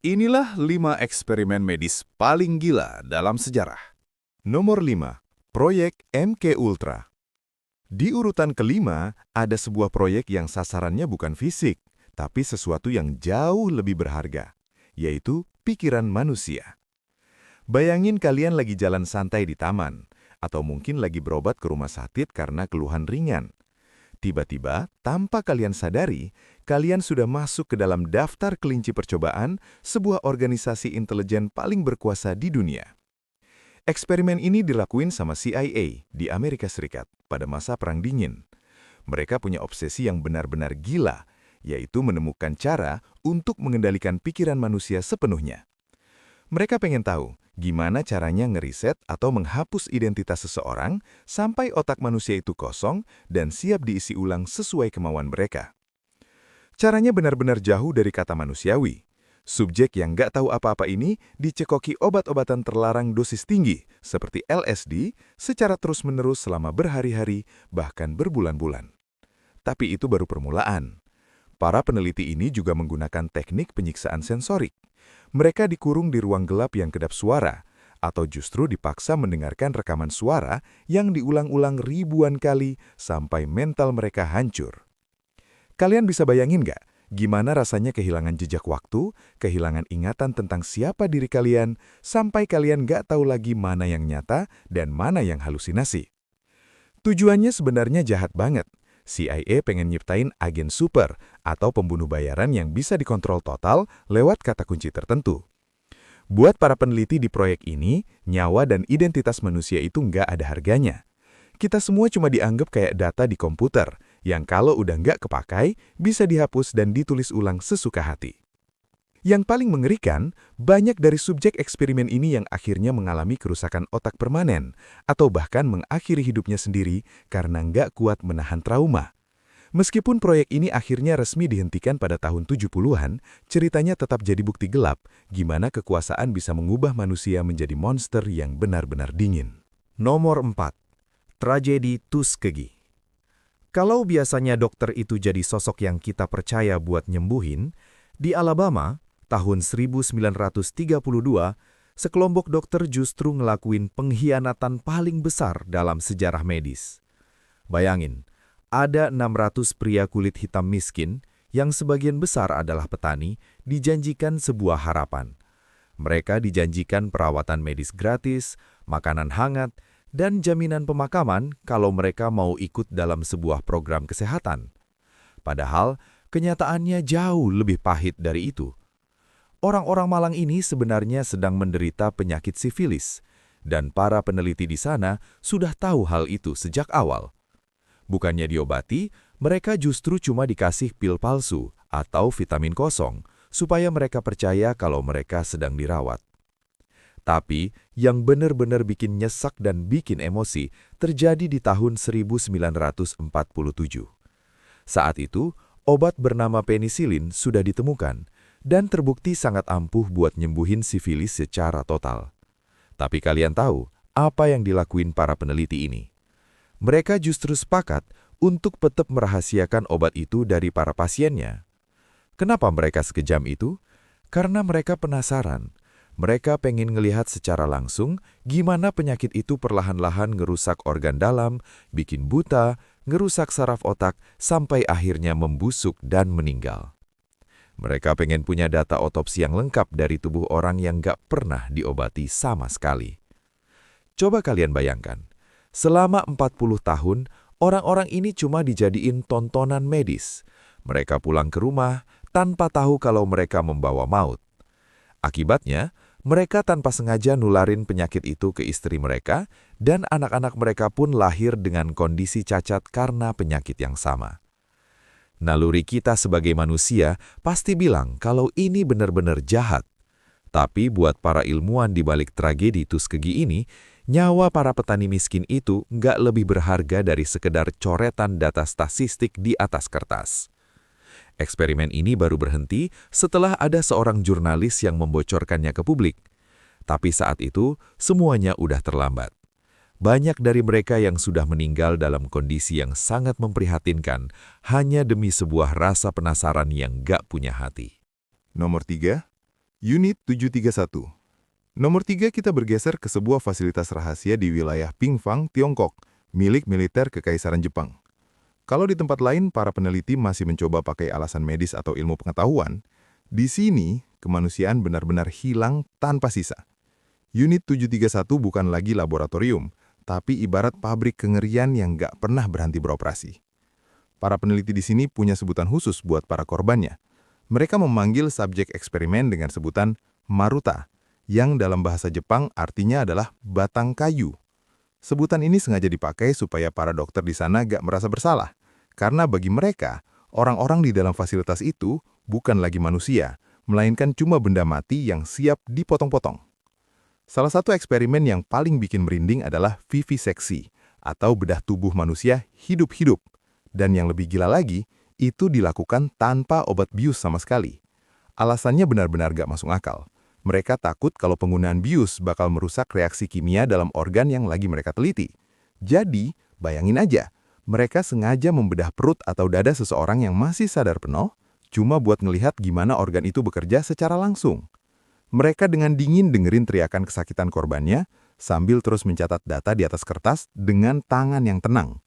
Inilah 5 eksperimen medis paling gila dalam sejarah. Nomor 5. Proyek MK Ultra. Di urutan kelima, ada sebuah proyek yang sasarannya bukan fisik, tapi sesuatu yang jauh lebih berharga, yaitu pikiran manusia. Bayangin kalian lagi jalan santai di taman, atau mungkin lagi berobat ke rumah sakit karena keluhan ringan. Tiba-tiba, tanpa kalian sadari, kalian sudah masuk ke dalam daftar kelinci percobaan sebuah organisasi intelijen paling berkuasa di dunia. Eksperimen ini dilakuin sama CIA di Amerika Serikat pada masa Perang Dingin. Mereka punya obsesi yang benar-benar gila, yaitu menemukan cara untuk mengendalikan pikiran manusia sepenuhnya. Mereka pengen tahu gimana caranya ngeriset atau menghapus identitas seseorang sampai otak manusia itu kosong dan siap diisi ulang sesuai kemauan mereka. Caranya benar-benar jauh dari kata manusiawi. Subjek yang nggak tahu apa-apa ini dicekoki obat-obatan terlarang dosis tinggi seperti LSD secara terus-menerus selama berhari-hari, bahkan berbulan-bulan. Tapi itu baru permulaan. Para peneliti ini juga menggunakan teknik penyiksaan sensorik. Mereka dikurung di ruang gelap yang kedap suara, atau justru dipaksa mendengarkan rekaman suara yang diulang-ulang ribuan kali sampai mental mereka hancur. Kalian bisa bayangin nggak gimana rasanya kehilangan jejak waktu, kehilangan ingatan tentang siapa diri kalian, sampai kalian nggak tahu lagi mana yang nyata dan mana yang halusinasi? Tujuannya sebenarnya jahat banget. CIA pengen nyiptain agen super atau pembunuh bayaran yang bisa dikontrol total lewat kata kunci tertentu. Buat para peneliti di proyek ini, nyawa dan identitas manusia itu nggak ada harganya. Kita semua cuma dianggap kayak data di komputer, yang kalau udah nggak kepakai, bisa dihapus dan ditulis ulang sesuka hati. Yang paling mengerikan, banyak dari subjek eksperimen ini yang akhirnya mengalami kerusakan otak permanen, atau bahkan mengakhiri hidupnya sendiri karena nggak kuat menahan trauma. Meskipun proyek ini akhirnya resmi dihentikan pada tahun 70-an, ceritanya tetap jadi bukti gelap gimana kekuasaan bisa mengubah manusia menjadi monster yang benar-benar dingin. Nomor 4. Tragedi Tuskegee. Kalau biasanya dokter itu jadi sosok yang kita percaya buat nyembuhin, di Alabama, tahun 1932, sekelompok dokter justru ngelakuin pengkhianatan paling besar dalam sejarah medis. Bayangin, ada 600 pria kulit hitam miskin, yang sebagian besar adalah petani, dijanjikan sebuah harapan. Mereka dijanjikan perawatan medis gratis, makanan hangat, dan jaminan pemakaman kalau mereka mau ikut dalam sebuah program kesehatan. Padahal, kenyataannya jauh lebih pahit dari itu. Orang-orang malang ini sebenarnya sedang menderita penyakit sifilis, dan para peneliti di sana sudah tahu hal itu sejak awal. Bukannya diobati, mereka justru cuma dikasih pil palsu atau vitamin kosong, supaya mereka percaya kalau mereka sedang dirawat. Tapi, yang benar-benar bikin nyesek dan bikin emosi terjadi di tahun 1947. Saat itu, obat bernama penisilin sudah ditemukan, dan terbukti sangat ampuh buat nyembuhin sifilis secara total. Tapi kalian tahu apa yang dilakuin para peneliti ini? Mereka justru sepakat untuk tetap merahasiakan obat itu dari para pasiennya. Kenapa mereka sekejam itu? Karena mereka penasaran. Mereka pengen ngelihat secara langsung gimana penyakit itu perlahan-lahan ngerusak organ dalam, bikin buta, ngerusak saraf otak, sampai akhirnya membusuk dan meninggal. Mereka pengen punya data otopsi yang lengkap dari tubuh orang yang nggak pernah diobati sama sekali. Coba kalian bayangkan, selama 40 tahun, orang-orang ini cuma dijadiin tontonan medis. Mereka pulang ke rumah tanpa tahu kalau mereka membawa maut. Akibatnya, mereka tanpa sengaja nularin penyakit itu ke istri mereka, dan anak-anak mereka pun lahir dengan kondisi cacat karena penyakit yang sama. Naluri kita sebagai manusia pasti bilang kalau ini benar-benar jahat. Tapi buat para ilmuwan di balik tragedi Tuskegee ini, nyawa para petani miskin itu nggak lebih berharga dari sekedar coretan data statistik di atas kertas. Eksperimen ini baru berhenti setelah ada seorang jurnalis yang membocorkannya ke publik. Tapi saat itu, semuanya udah terlambat. Banyak dari mereka yang sudah meninggal dalam kondisi yang sangat memprihatinkan hanya demi sebuah rasa penasaran yang gak punya hati. Nomor 3. Unit 731. Nomor 3 kita bergeser ke sebuah fasilitas rahasia di wilayah Pingfang, Tiongkok, milik militer Kekaisaran Jepang. Kalau di tempat lain para peneliti masih mencoba pakai alasan medis atau ilmu pengetahuan, di sini kemanusiaan benar-benar hilang tanpa sisa. Unit 731 bukan lagi laboratorium, tapi ibarat pabrik kengerian yang gak pernah berhenti beroperasi. Para peneliti di sini punya sebutan khusus buat para korbannya. Mereka memanggil subjek eksperimen dengan sebutan Maruta, yang dalam bahasa Jepang artinya adalah batang kayu. Sebutan ini sengaja dipakai supaya para dokter di sana gak merasa bersalah, karena bagi mereka, orang-orang di dalam fasilitas itu bukan lagi manusia, melainkan cuma benda mati yang siap dipotong-potong. Salah satu eksperimen yang paling bikin merinding adalah viviseksi, atau bedah tubuh manusia hidup-hidup. Dan yang lebih gila lagi, itu dilakukan tanpa obat bius sama sekali. Alasannya benar-benar gak masuk akal. Mereka takut kalau penggunaan bius bakal merusak reaksi kimia dalam organ yang lagi mereka teliti. Jadi, bayangin aja, mereka sengaja membedah perut atau dada seseorang yang masih sadar penuh, cuma buat ngelihat gimana organ itu bekerja secara langsung. Mereka dengan dingin dengerin teriakan kesakitan korbannya, sambil terus mencatat data di atas kertas dengan tangan yang tenang.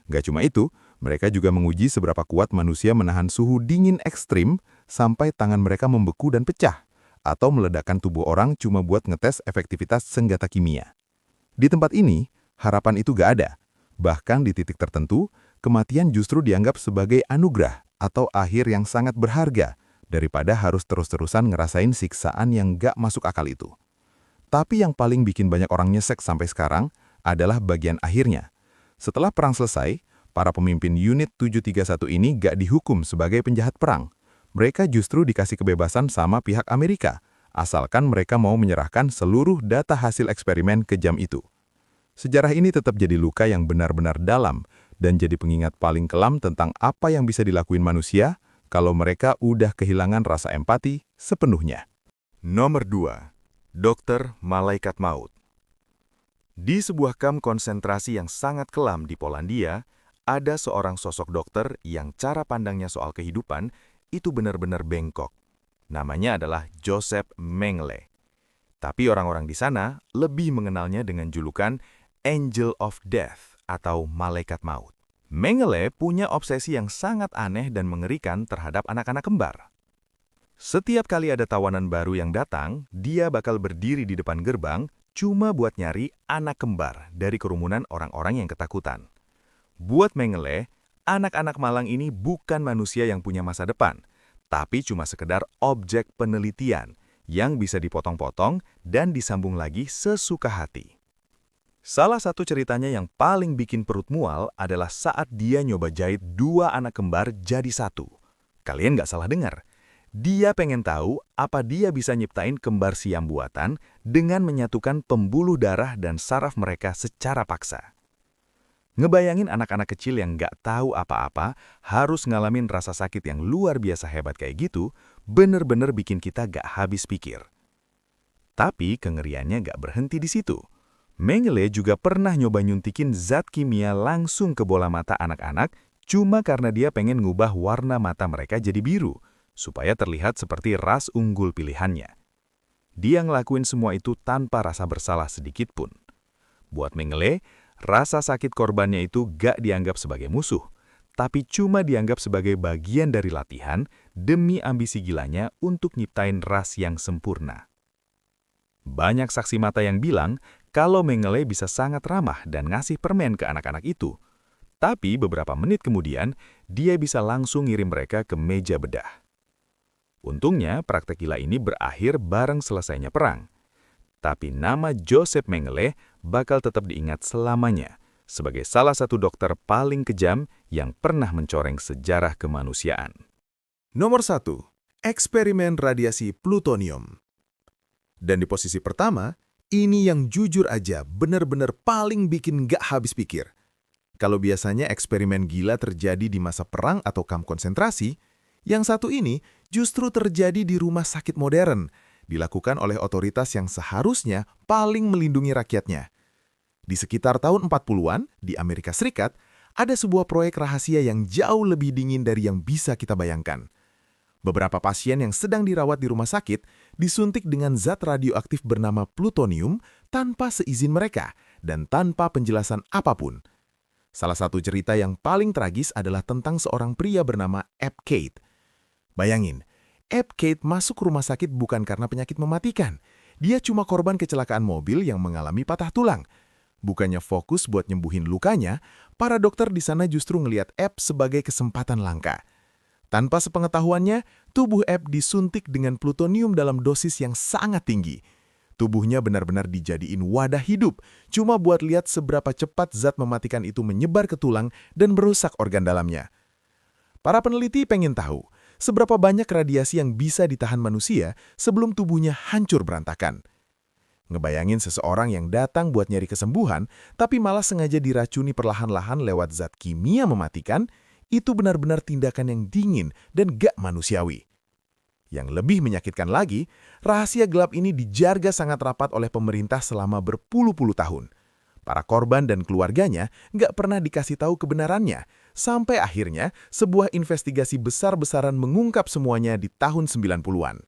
Gak cuma itu, mereka juga menguji seberapa kuat manusia menahan suhu dingin ekstrim sampai tangan mereka membeku dan pecah, atau meledakkan tubuh orang cuma buat ngetes efektivitas senjata kimia. Di tempat ini, harapan itu gak ada. Bahkan di titik tertentu, kematian justru dianggap sebagai anugerah atau akhir yang sangat berharga, daripada harus terus-terusan ngerasain siksaan yang gak masuk akal itu. Tapi yang paling bikin banyak orang nyesek sampai sekarang adalah bagian akhirnya. Setelah perang selesai, para pemimpin Unit 731 ini gak dihukum sebagai penjahat perang. Mereka justru dikasih kebebasan sama pihak Amerika, asalkan mereka mau menyerahkan seluruh data hasil eksperimen kejam itu. Sejarah ini tetap jadi luka yang benar-benar dalam dan jadi pengingat paling kelam tentang apa yang bisa dilakuin manusia kalau mereka udah kehilangan rasa empati sepenuhnya. Nomor 2. Dokter Malaikat Maut. Di sebuah kamp konsentrasi yang sangat kelam di Polandia, ada seorang sosok dokter yang cara pandangnya soal kehidupan itu benar-benar bengkok. Namanya adalah Joseph Mengele. Tapi orang-orang di sana lebih mengenalnya dengan julukan Angel of Death atau Malaikat Maut. Mengele punya obsesi yang sangat aneh dan mengerikan terhadap anak-anak kembar. Setiap kali ada tawanan baru yang datang, dia bakal berdiri di depan gerbang cuma buat nyari anak kembar dari kerumunan orang-orang yang ketakutan. Buat Mengele, anak-anak malang ini bukan manusia yang punya masa depan, tapi cuma sekedar objek penelitian yang bisa dipotong-potong dan disambung lagi sesuka hati. Salah satu ceritanya yang paling bikin perut mual adalah saat dia nyoba jahit 2 anak kembar jadi 1. Kalian nggak salah dengar. Dia pengen tahu apa dia bisa nyiptain kembar siam buatan dengan menyatukan pembuluh darah dan saraf mereka secara paksa. Ngebayangin anak-anak kecil yang nggak tahu apa-apa harus ngalamin rasa sakit yang luar biasa hebat kayak gitu, bener-bener bikin kita nggak habis pikir. Tapi kengeriannya nggak berhenti di situ. Mengele juga pernah nyoba nyuntikin zat kimia langsung ke bola mata anak-anak cuma karena dia pengen ngubah warna mata mereka jadi biru, supaya terlihat seperti ras unggul pilihannya. Dia ngelakuin semua itu tanpa rasa bersalah sedikit pun. Buat Mengele, rasa sakit korbannya itu gak dianggap sebagai musuh, tapi cuma dianggap sebagai bagian dari latihan demi ambisi gilanya untuk nyiptain ras yang sempurna. Banyak saksi mata yang bilang kalau Mengele bisa sangat ramah dan ngasih permen ke anak-anak itu. Tapi beberapa menit kemudian, dia bisa langsung ngirim mereka ke meja bedah. Untungnya, praktek gila ini berakhir bareng selesainya perang. Tapi nama Joseph Mengele bakal tetap diingat selamanya sebagai salah satu dokter paling kejam yang pernah mencoreng sejarah kemanusiaan. Nomor 1. Eksperimen radiasi plutonium. Dan di posisi pertama, ini yang jujur aja benar-benar paling bikin gak habis pikir. Kalau biasanya eksperimen gila terjadi di masa perang atau kamp konsentrasi, yang satu ini justru terjadi di rumah sakit modern, dilakukan oleh otoritas yang seharusnya paling melindungi rakyatnya. Di sekitar tahun 40-an, di Amerika Serikat, ada sebuah proyek rahasia yang jauh lebih dingin dari yang bisa kita bayangkan. Beberapa pasien yang sedang dirawat di rumah sakit disuntik dengan zat radioaktif bernama plutonium tanpa seizin mereka dan tanpa penjelasan apapun. Salah satu cerita yang paling tragis adalah tentang seorang pria bernama Eb Kate. Bayangin, Eb Kate masuk rumah sakit bukan karena penyakit mematikan. Dia cuma korban kecelakaan mobil yang mengalami patah tulang. Bukannya fokus buat nyembuhin lukanya, para dokter di sana justru ngelihat Eb sebagai kesempatan langka. Tanpa sepengetahuannya, tubuh Eb disuntik dengan plutonium dalam dosis yang sangat tinggi. Tubuhnya benar-benar dijadiin wadah hidup, cuma buat lihat seberapa cepat zat mematikan itu menyebar ke tulang dan merusak organ dalamnya. Para peneliti pengen tahu, seberapa banyak radiasi yang bisa ditahan manusia sebelum tubuhnya hancur berantakan. Ngebayangin seseorang yang datang buat nyari kesembuhan, tapi malah sengaja diracuni perlahan-lahan lewat zat kimia mematikan, itu benar-benar tindakan yang dingin dan gak manusiawi. Yang lebih menyakitkan lagi, rahasia gelap ini dijaga sangat rapat oleh pemerintah selama berpuluh-puluh tahun. Para korban dan keluarganya gak pernah dikasih tahu kebenarannya, sampai akhirnya sebuah investigasi besar-besaran mengungkap semuanya di tahun 90-an.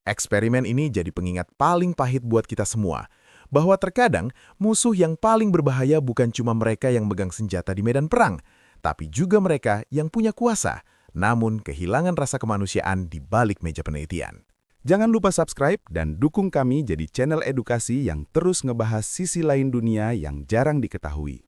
Eksperimen ini jadi pengingat paling pahit buat kita semua, bahwa terkadang musuh yang paling berbahaya bukan cuma mereka yang megang senjata di medan perang, tapi juga mereka yang punya kuasa, namun kehilangan rasa kemanusiaan di balik meja penelitian. Jangan lupa subscribe dan dukung kami jadi channel edukasi yang terus ngebahas sisi lain dunia yang jarang diketahui.